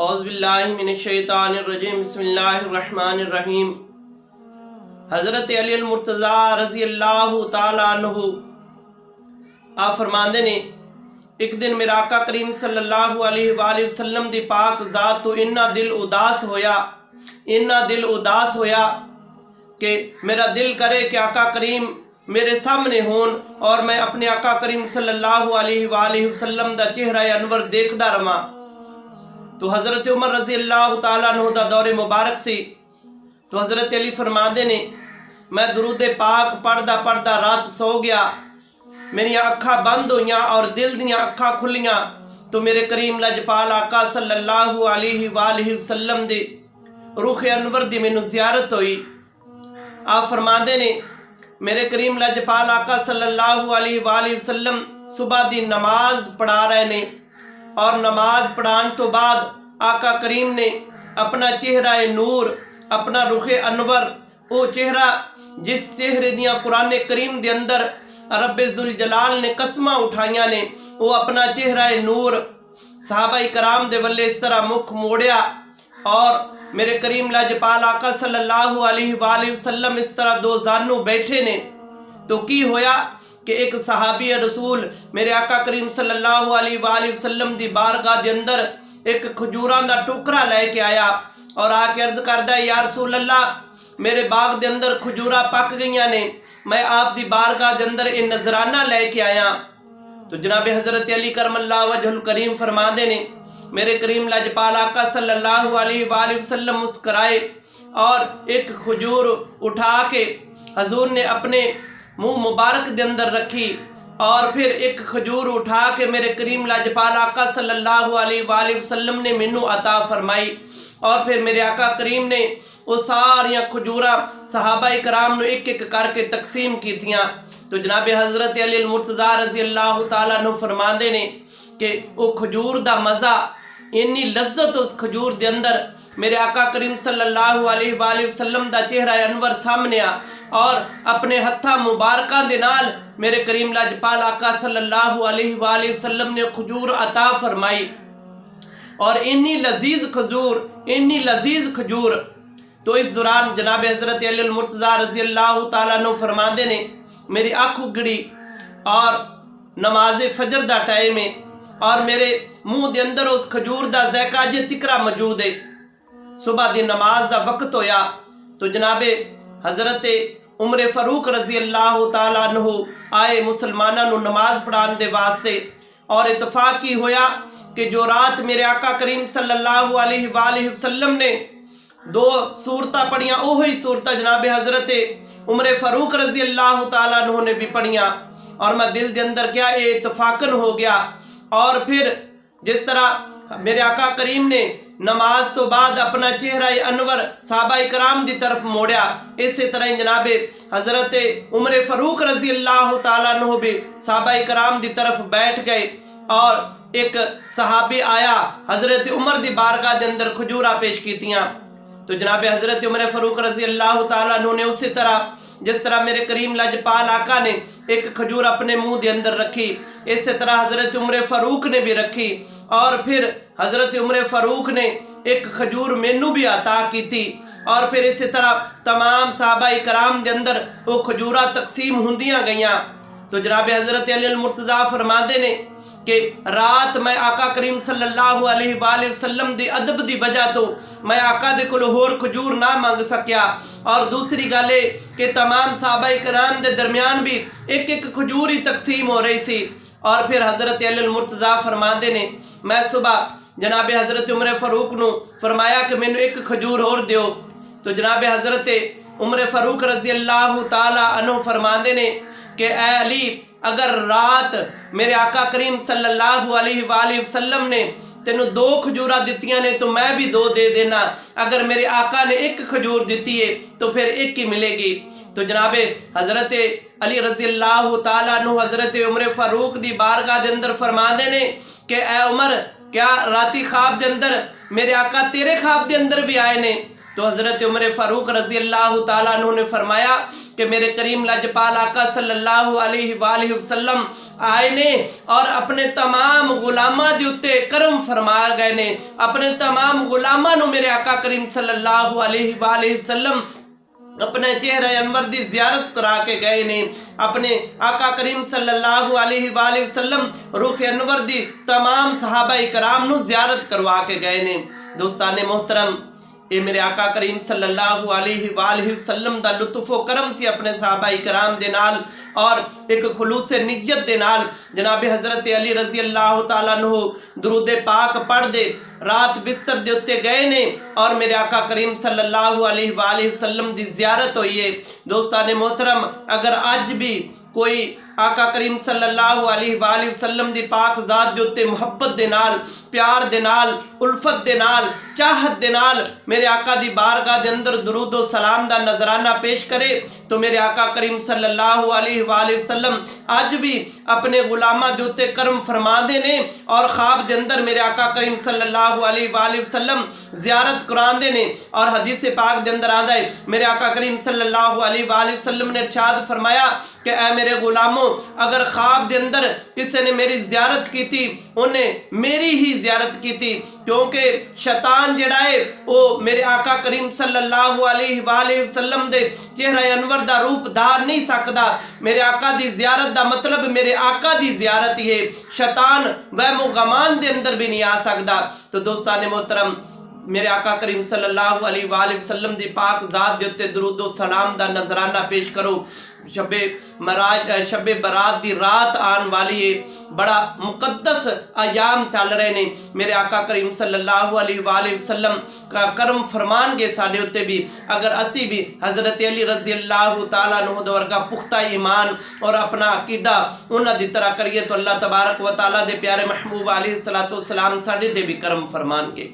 اعوذ باللہ من الشیطان الرجیم بسم اللہ الرحمن الرحیم۔ حضرت علی المرتضیٰ رضی اللہ تعالیٰ عنہ آپ فرماندے نے ایک دن میرا آقا کریم صلی اللہ علیہ وآلہ وسلم دی پاک ذات تو انہا دل اداس ہویا کہ میرا دل کرے کہ آقا کریم میرے سامنے ہون اور میں اپنے آقا کریم صلی اللہ علیہ وآلہ وسلم دا چہرہ انور دیکھدا رہواں۔ تو حضرت عمر رضی اللہ تعالیٰ عنہ دا دور مبارک سی تو حضرت علی فرماندے نے میں درود پاک پڑھدا رات سو گیا، میری اکھاں بند ہویاں اور دل دیاں اکھاں کھلیاں تو میرے کریم لجپال آقا صلی اللہ علیہ وآلہ وسلم دے روح انور دی مینوں زیارت ہوئی۔ آپ فرماندے نے میرے کریم لجپال آقا صلی اللہ علیہ وآلہ وسلم صبح دی نماز پڑھا رہے نے اور نماز پڑھان تو بعد آقا کریم نے اپنا چہرہ نور، اپنا روح انور، وہ چہرہ جس چہرے دیاں قرآن کریم دے اندر رب ذوالجلال نے قسمہ اٹھائیاں نے، وہ اپنا چہرہ نور صحابہ کرام دے ولے اس طرح مکھ موڑیا اور میرے کریم لجپال آقا صلی اللہ علیہ وآلہ وسلم اس طرح دو زانو بیٹھے نے تو کی ہویا کہ ایک صحابی رسول میرے آقا کریم صلی اللہ علیہ وآلہ وسلم دی بارگاہ دے اندر ایک کھجوران دا ٹکرا لے کے آیا اور آ کے عرض کردہ یا رسول اللہ میرے باغ دے اندر کھجورا پک گئیاں نے، میں آپ دی بارگاہ دے اندر ان نذرانہ لے کے آیا۔ تو جناب حضرت علی کرم اللہ وجہ الکریم فرماندے نے میرے کریم لجپال آقا صلی اللہ علیہ وآلہ وسلم مسکرائے اور ایک کھجور اٹھا کے حضور نے اپنے منہ مبارک دے اندر رکھی اور پھر ایک کھجور اٹھا کے میرے کریم لجپال آقا صلی اللہ علیہ وآلہ وسلم نے منو عطا فرمائی اور پھر میرے آقا کریم نے وہ ساریاں کھجورہ صحابہ کرام نے ایک ایک کر کے تقسیم کی تھیاں۔ تو جناب حضرت علی المرتضیٰ رضی اللہ تعالیٰ عنہ فرماندے نے کہ وہ کھجور دا مزہ انی لذت اس کھجور دے اندر میرے آقا کریم صلی اللہ علیہ وآلہ وسلم دا چہرہ انور سامنے آ اور اپنے ہتھا مبارکہ دے نال میرے کریم لجپال آقا صلی اللہ علیہ وآلہ وسلم نے کھجور عطا فرمائی اور انی لذیذ کھجور۔ تو اس دوران جناب حضرت علی المرتضیٰ رضی اللہ تعالیٰ عنہ فرماندے نے میری آنکھ اگڑی اور نماز فجر دا ٹائم ہے اور میرے منہ دے اندر اس کھجور دا ذائقہ جے تکرا موجود ہے۔ صبح دی نماز دا وقت ہویا تو جناب حضرت عمر فاروق رضی اللہ تعالیٰ عنہ آئے مسلمانوں نو نماز پڑھان دے واسطے اور اتفاق کی ہویا کہ جو رات میرے آقا کریم صلی اللہ علیہ وآلہ وسلم نے دو صورتہ پڑھیاں وہی صورتہ جناب حضرت عمر فاروق رضی اللہ تعالیٰ عنہ نے بھی پڑھیاں اور میں دل دے اندر کیا اتفاقن ہو گیا اور پھر جس طرح میرے آقا کریم نے نماز تو بعد اپنا چہرہ انور صحابہ کرام دی طرف موڑیا، اسی طرح جناب حضرت عمر فاروق رضی اللہ تعالیٰ عنہ بھی صحابہ کرام دی طرف بیٹھ گئے اور ایک صحابی آیا حضرت عمر دی بارگاہ دے اندر کھجورہ پیش کیتیاں تو جناب حضرت عمر فاروق رضی اللہ تعالیٰ عنہ نے اسی طرح جس طرح میرے کریم لجپال آقا نے ایک کھجور اپنے منہ دے اندر رکھی اسی طرح حضرت عمر فاروق نے بھی رکھی اور پھر حضرت عمر فاروق نے ایک کھجور مینو بھی عطا کی تھی اور پھر اسی طرح تمام صحابہ کرام دے اندر وہ کھجورہ تقسیم ہوندیاں گئیاں۔ تو جناب حضرت علی المرتضیٰ فرماندے نے کہ رات میں آقا کریم صلی اللہ علیہ وآلہ وسلم دی ادب دی وجہ تو میں آقا دے کول ہور کھجور نہ مانگ سکیا اور دوسری گالے کہ تمام صحابہ کرام دے درمیان بھی ایک ایک کھجور ہی تقسیم ہو رہی سی اور پھر حضرت علی المرتضیٰ فرماندے نے میں صبح جناب حضرت عمر فاروق نو فرمایا کہ میں نے ایک کھجور اور دیو تو جناب حضرت عمر فاروق رضی اللہ تعالی عنہ فرماندے نے کہ اے علی اگر رات میرے آقا کریم صلی اللہ علیہ وآلہ وسلم نے تینوں دو کھجورہ دیتیاں نے تو میں بھی دو دے دینا، اگر میرے آقا نے ایک کھجور دیتی ہے تو پھر ایک ہی ملے گی۔ تو جناب حضرت علی رضی اللہ تعالیٰ عنہ حضرت عمر فاروق دی بارگاہ دے اندر فرماندے نے کہ اے عمر کیا راتی خواب دے اندر میرے آقا تیرے خواب دے اندر بھی آئے نے؟ تو حضرت عمر فاروق رضی اللہ تعالیٰ عنہ نے فرمایا کہ میرے کریم لاجپال آقا صلی اللہ علیہ وآلہ وسلم آئے نے اور اپنے تمام غلاماں دے اتے کرم فرما گئے نے، اپنے تمام غلاماں نو میرے آقا کریم صلی اللہ علیہ وآلہ وسلم اپنے چہرہ انور دی زیارت کرا کے گئے نے، اپنے آقا کریم صلی اللہ علیہ وآلہ وسلم روح انور دی تمام صحابہ کرام نو زیارت کروا کے گئے نے۔ دوستان محترم، اے میرے آقا کریم صلی اللہ علیہ وآلہ وسلم دا لطف و کرم سی اپنے صحابہ کرام دے نال اور ایک خلوص نیت دے نال جناب حضرت علی رضی اللہ تعالیٰ عنہ درود پاک پڑھ دے رات بستر دے اتے گئے نے اور میرے آقا کریم صلی اللہ علیہ وآلہ وسلم دی زیارت ہوئی ہے۔ دوستان محترم، اگر آج بھی کوئی آقا کریم صلی اللہ علیہ وآلہ وسلم دی پاک ذات دے اتے محبت دے نال، پیار دے نال، الفت دے نال، چاہت دے نال میرے آقا دی بارگاہ دے اندر درود و سلام دا نظرانہ پیش کرے تو میرے آقا کریم صلی اللہ علیہ وآلہ وسلم آج بھی اپنے غلامہ دے اتے کرم فرما دے نے اور خواب دے اندر میرے آقا کریم صلی اللہ علیہ وآلہ وسلم زیارت قرآن دے نے۔ اور حدیث پاک دے اندر آدھا ہے میرے آقا کریم صلی اللہ علیہ وآلہ وسلم نے ارشاد فرمایا کہ اے میرے غلاموں، اگر خواب دے اندر کسی نے میری زیارت کی تھی انہیں میری ہی زیارت کی تھی، کیونکہ شیطان جڑا ہے وہ میرے آقا کریم صلی اللہ علیہ وآلہ وسلم دے چہرہ انور دا روپ دار نہیں سکتا۔ میرے آقا دی زیارت دا مطلب میرے آقا دی زیارت ہی ہے، شیطان وہم و غمان دے اندر بھی نہیں آ سکتا۔ تو دوستان محترم، میرے آقا کریم صلی اللہ علیہ وآلہ وسلم دی پاک ذات دے اتے درود و سلام دا نظرانہ پیش کرو۔ شب برات دی رات آن والی ہے، بڑا مقدس ایام چل رہے نے، میرے آقا کریم صلی اللہ علیہ وآلہ وسلم کا کرم فرمان گے ساڑھے ہوتے بھی اگر اسی بھی حضرت علی رضی اللہ تعالیٰ عنہ دور کا پختہ ایمان اور اپنا عقیدہ انہاں دی طرح کریے تو اللہ تبارک و تعالیٰ دے پیارے محبوب علیہ الصلوۃ والسلام ساڑھے دے بھی کرم فرمان گے۔